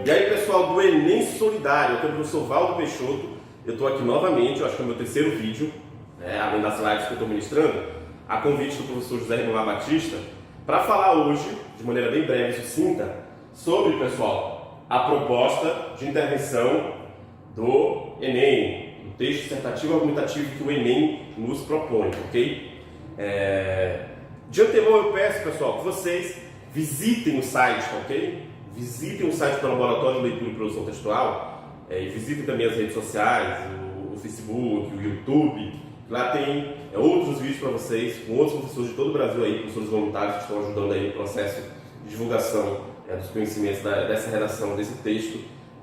E aí, pessoal do Enem Solidário, eu sou o professor Valdo Peixoto. Eu estou aqui novamente, eu acho que é o meu terceiro vídeo, além das lives que eu estou ministrando, a convite do professor José Ribamar Batista, para falar hoje, de maneira bem breve e sucinta, sobre, pessoal, a proposta de intervenção do Enem, do texto dissertativo argumentativo que o Enem nos propõe, ok? De antemão eu peço, pessoal, que vocês visitem o site, ok? Visitem o site do Laboratório de Leitura e Produção Textual e visitem também as redes sociais, o Facebook, o YouTube. Lá tem outros vídeos para vocês, com outros professores de todo o Brasil aí, professores voluntários que estão ajudando aí no processo de divulgação dos conhecimentos dessa redação, desse texto,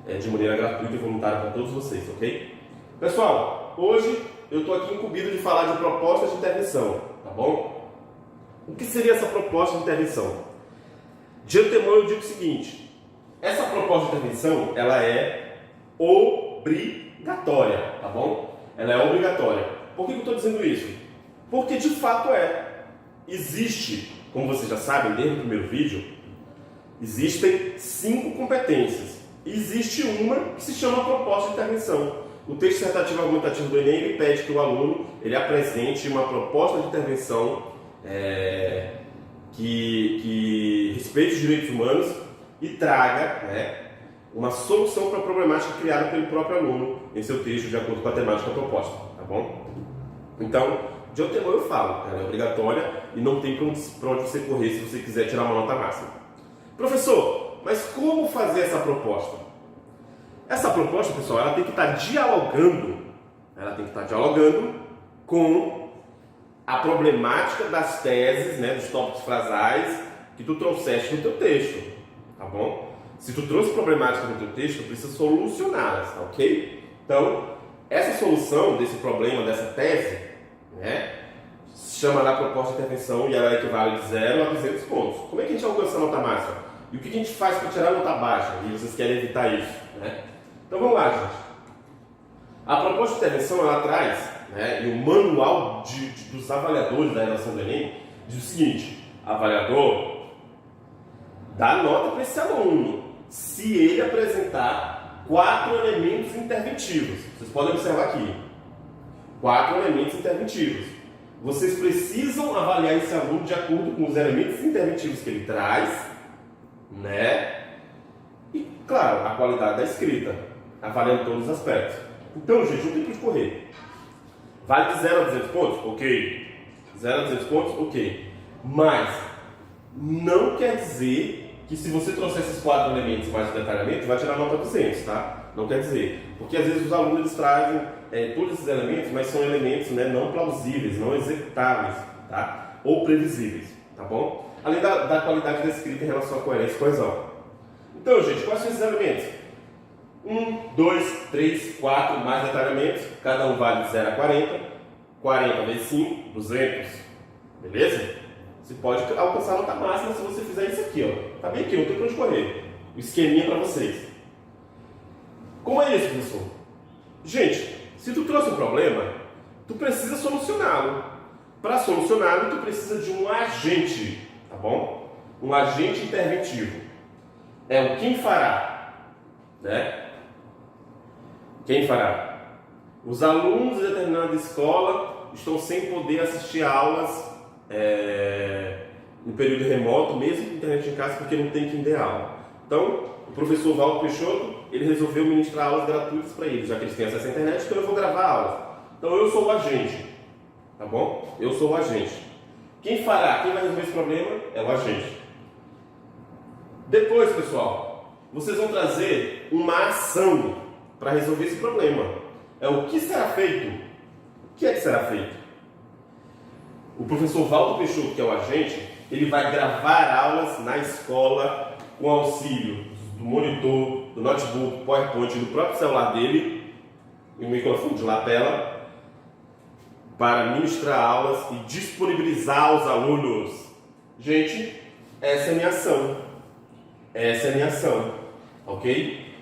de maneira gratuita e voluntária para todos vocês, ok? Pessoal, hoje eu estou aqui incumbido de falar de proposta de intervenção, tá bom? O que seria essa proposta de intervenção? De antemão eu digo o seguinte: essa proposta de intervenção, ela é obrigatória, tá bom? Ela é obrigatória. Por que eu estou dizendo isso? Porque de fato existe, como vocês já sabem desde o primeiro vídeo, existem 5 competências. Existe uma que se chama proposta de intervenção. O texto dissertativo argumentativo do Enem, ele pede que o aluno ele apresente uma proposta de intervenção que respeite os direitos humanos e traga uma solução para a problemática criada pelo próprio aluno em seu texto de acordo com a temática proposta, tá bom? Então, de antemão eu falo, ela é obrigatória e não tem para onde você correr se você quiser tirar uma nota máxima. Professor, mas como fazer essa proposta? Essa proposta, pessoal, ela tem que estar dialogando com a problemática das teses, dos tópicos frasais que tu trouxeste no teu texto, tá bom? Se tu trouxe problemática no teu texto, tu precisa solucioná-las, tá ok? Então, essa solução desse problema, dessa tese, se chama lá proposta de intervenção e ela equivale de 0 a 200 pontos. Como é que a gente alcança a nota máxima? E o que a gente faz para tirar a nota baixa? E vocês querem evitar isso, Então vamos lá, gente. A proposta de intervenção, ela traz, e o manual dos avaliadores da redação do Enem diz o seguinte: avaliador dá nota para esse aluno se ele apresentar 4 elementos interventivos. Vocês podem observar aqui, 4 elementos interventivos. Vocês precisam avaliar esse aluno de acordo com os elementos interventivos que ele traz, e, claro, a qualidade da escrita, avaliando todos os aspectos. Então, gente, não tem para correr. Vale de 0 a 200 pontos? Ok. 0 a 200 pontos? Ok. Mas não quer dizer que se você trouxer esses 4 elementos mais de detalhamento, vai tirar nota 200, tá? Não quer dizer. Porque às vezes os alunos eles trazem todos esses elementos, mas são elementos não plausíveis, não executáveis, tá? Ou previsíveis, tá bom? Além da qualidade da escrita em relação à coerência e coesão. Então, gente, quais são esses elementos? 1, 2, 3, 4, mais detalhamentos, cada um vale de 0 a 40, 40 vezes 5, 200, beleza? Você pode alcançar a nota máxima se você fizer isso aqui, ó. Tá bem aqui, não tem pra onde correr. O esqueminha para vocês. Como é isso, professor? Gente, se tu trouxe um problema, tu precisa solucioná-lo. Para solucioná-lo, tu precisa de um agente, tá bom? Um agente interventivo. É o quem fará, Quem fará? Os alunos de determinada escola estão sem poder assistir aulas no período remoto, mesmo com internet em casa, porque não tem quem dê aula. Então, o professor Valdo Peixoto, ele resolveu ministrar aulas gratuitas para eles, já que eles têm acesso à internet, então eu vou gravar aulas. Então eu sou o agente, tá bom? Eu sou o agente. Quem fará, quem vai resolver esse problema é o agente. Depois, pessoal, vocês vão trazer uma ação para resolver esse problema. É o que será feito? O que é que será feito? O professor Valdo Peixoto, que é o agente, ele vai gravar aulas na escola com auxílio do monitor, do notebook, PowerPoint, do próprio celular dele e um microfone de lapela para ministrar aulas e disponibilizar aos alunos. Gente, essa é a minha ação. Essa é a minha ação, ok?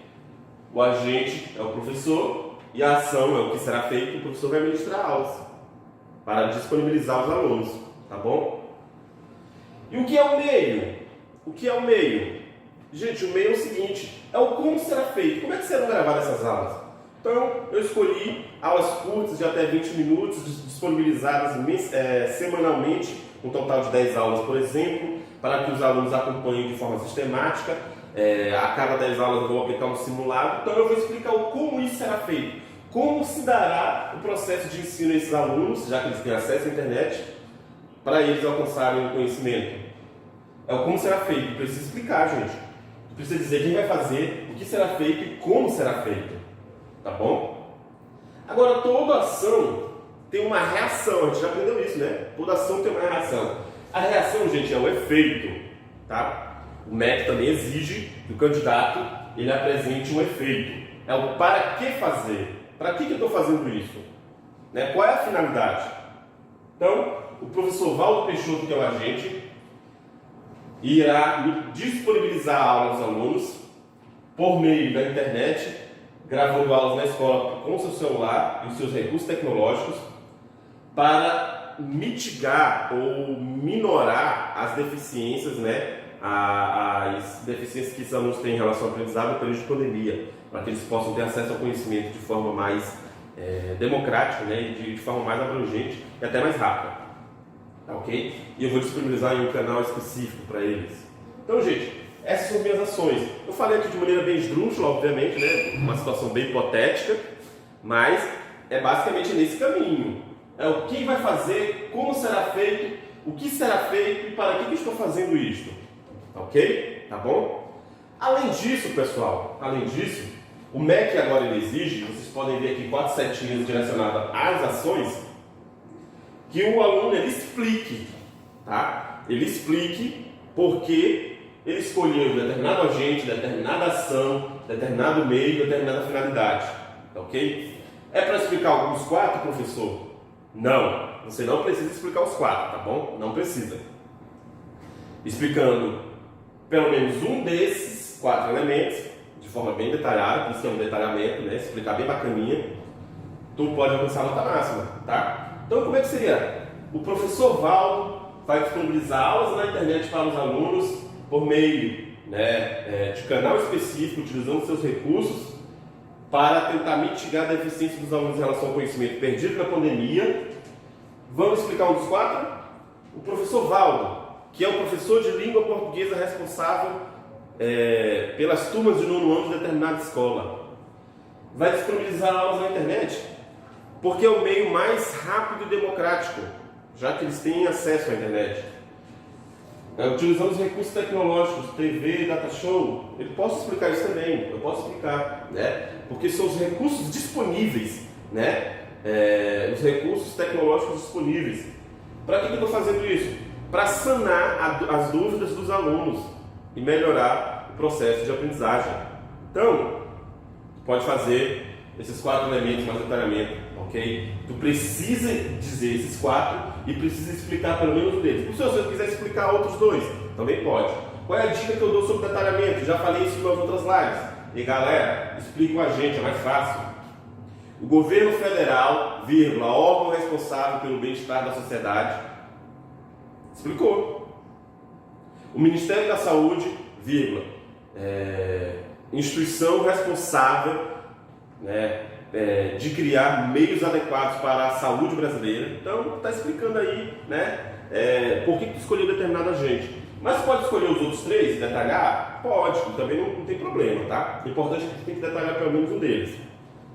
O agente é o professor e a ação é o que será feito. O professor vai ministrar aulas para disponibilizar os alunos, tá bom? E o que é o meio? O que é o meio? Gente, o meio é o seguinte, é o como será feito. Como é que serão gravadas essas aulas? Então, eu escolhi aulas curtas de até 20 minutos, disponibilizadas semanalmente, um total de 10 aulas, por exemplo, para que os alunos acompanhem de forma sistemática. A cada 10 aulas eu vou aplicar um simulado, então eu vou explicar como isso será feito. Como se dará o processo de ensino a esses alunos, já que eles têm acesso à internet, para eles alcançarem o conhecimento. É o como será feito, precisa explicar, gente. Precisa dizer quem vai fazer, o que será feito e como será feito. Tá bom? Agora, toda ação tem uma reação, a gente já aprendeu isso, né? Toda ação tem uma reação. A reação, gente, é o efeito, tá? O MEC também exige que o candidato ele apresente um efeito. É o para que fazer. Para que eu estou fazendo isso? Né? Qual é a finalidade? Então, o professor Valdo Peixoto, que é o agente, irá disponibilizar a aula aos alunos por meio da internet, gravando aulas na escola com o seu celular e os seus recursos tecnológicos para mitigar ou minorar as deficiências, né? As deficiências que os alunos têm em relação ao aprendizado no período de pandemia, para que eles possam ter acesso ao conhecimento de forma mais democrática, né? E de forma mais abrangente e até mais rápida. Tá, ok? E eu vou disponibilizar em um canal específico para eles. Então, gente, essas são minhas ações. Eu falei aqui de maneira bem esdrúxula, obviamente, né? Uma situação bem hipotética, mas é basicamente nesse caminho. É o que vai fazer, como será feito, o que será feito e para que eu estou fazendo isto. Tá, ok? Tá bom? Além disso, pessoal, o MEC agora ele exige, vocês podem ver aqui 4 setinhas direcionadas às ações, que o aluno ele explique, tá? Ele explique por que ele escolheu determinado agente, determinada ação, determinado meio, determinada finalidade, tá, ok? É para explicar os 4, professor? Não, você não precisa explicar os 4, tá bom? Não precisa. Explicando pelo menos um desses 4 elementos, de forma bem detalhada, por isso que é um detalhamento, né? Explicar bem bacaninha, tu pode alcançar a nota máxima, tá? Então, como é que seria? O professor Valdo vai disponibilizar aulas na internet para os alunos por meio, né, de canal específico, utilizando seus recursos para tentar mitigar a deficiência dos alunos em relação ao conhecimento perdido na pandemia. Vamos explicar um dos 4? O professor Valdo, que é o professor de língua portuguesa responsável pelas turmas de 9º ano de determinada escola, vai disponibilizar aulas na internet, porque é o meio mais rápido e democrático, já que eles têm acesso à internet. Utilizando os recursos tecnológicos, TV, data show, eu posso explicar isso também, eu posso explicar, né? Porque são os recursos disponíveis, né? Os recursos tecnológicos disponíveis. Para que eu estou fazendo isso? Para sanar as dúvidas dos alunos e melhorar o processo de aprendizagem. Então, pode fazer esses 4 elementos mais detalhamento, ok? Tu precisa dizer esses 4 e precisa explicar pelo menos um deles. Se você quiser explicar outros 2, também pode. Qual é a dica que eu dou sobre detalhamento? Já falei isso em nas outras lives. E galera, explica com a gente, é mais fácil. O governo federal, vírgula, órgão responsável pelo bem-estar da sociedade, explicou. O Ministério da Saúde, vírgula, instituição responsável, né, de criar meios adequados para a saúde brasileira. Então, está explicando aí, né, por que escolheu determinado agente. Mas pode escolher os outros 3 e detalhar? Pode, também não tem problema, tá? O importante é que tem que detalhar pelo menos um deles,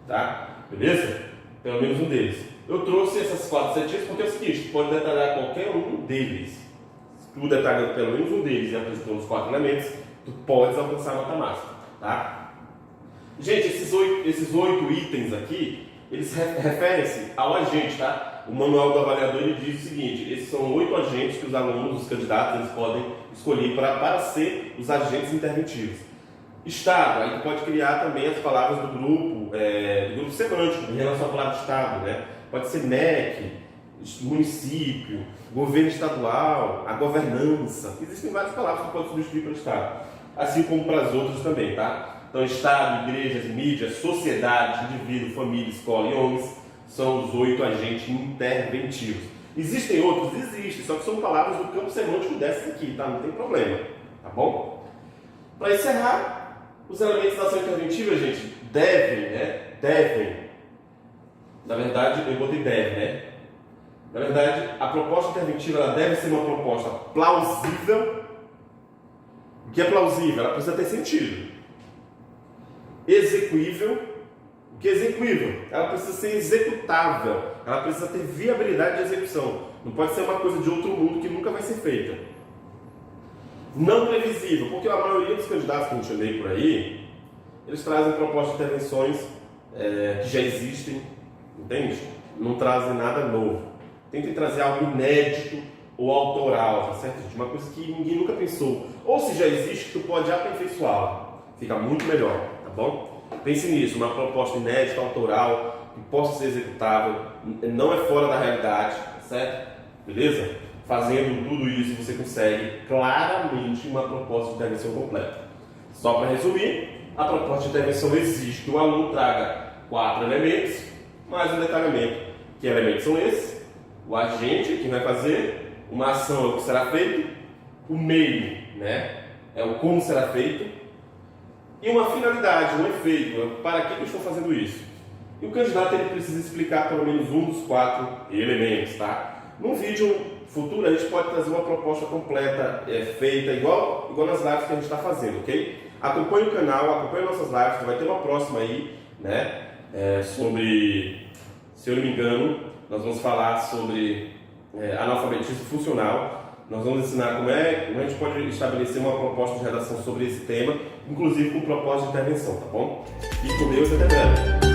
tá? Beleza? Pelo menos um deles. Eu trouxe essas 4 setinhas porque é o seguinte, tu pode detalhar qualquer um deles. Se tu detalhando pelo menos um deles e apresentando os 4 elementos, tu podes alcançar a nota máxima, tá? Gente, esses 8 itens aqui, eles referem-se ao agente, tá? O manual do avaliador ele diz o seguinte: esses são 8 agentes que os alunos, os candidatos, eles podem escolher para ser os agentes interventivos. Estado, aí tu pode criar também as palavras do grupo semântico, em relação à palavra Estado, né? Pode ser MEC, município, governo estadual, a governança. Existem várias palavras que pode substituir para o Estado, assim como para as outras também, tá? Então, Estado, igrejas, mídias, sociedade, indivíduo, família, escola e ONGs são os 8 agentes interventivos. Existem outros? Existem, só que são palavras do campo semântico dessas aqui, tá? Não tem problema, tá bom? Para encerrar, os elementos da ação interventiva, gente, devem. Na verdade, eu botei deve, né? Na verdade, a proposta interventiva ela deve ser uma proposta plausível. O que é plausível? Ela precisa ter sentido. Execuível. O que é execuível? Ela precisa ser executável. Ela precisa ter viabilidade de execução. Não pode ser uma coisa de outro mundo que nunca vai ser feita. Não previsível, porque a maioria dos candidatos que a gente lê por aí, eles trazem propostas de intervenções que já existem, entende? Não trazem nada novo. Tentem trazer algo inédito ou autoral, tá certo, gente? Uma coisa que ninguém nunca pensou. Ou se já existe, tu pode aperfeiçoá-la. Fica muito melhor, tá bom? Pense nisso, uma proposta inédita, autoral, que possa ser executável, não é fora da realidade, tá certo? Beleza? Fazendo tudo isso, você consegue claramente uma proposta de intervenção completa. Só para resumir, a proposta de intervenção exige que o aluno traga 4 elementos, mais um detalhamento. Que elementos são esses? O agente, que vai fazer, uma ação é o que será feito, o meio, né, é o como será feito, e uma finalidade, um efeito, para que eu estou fazendo isso. E o candidato ele precisa explicar pelo menos um dos 4 elementos, tá? Num vídeo futuro a gente pode trazer uma proposta completa, feita igual nas lives que a gente está fazendo, ok? Acompanhe o canal, acompanhe nossas lives, vai ter uma próxima aí, né? Sobre, se eu não me engano, nós vamos falar sobre analfabetismo funcional. Nós vamos ensinar como a gente pode estabelecer uma proposta de redação sobre esse tema, inclusive com propósito de intervenção, tá bom? Fique com Deus e até breve.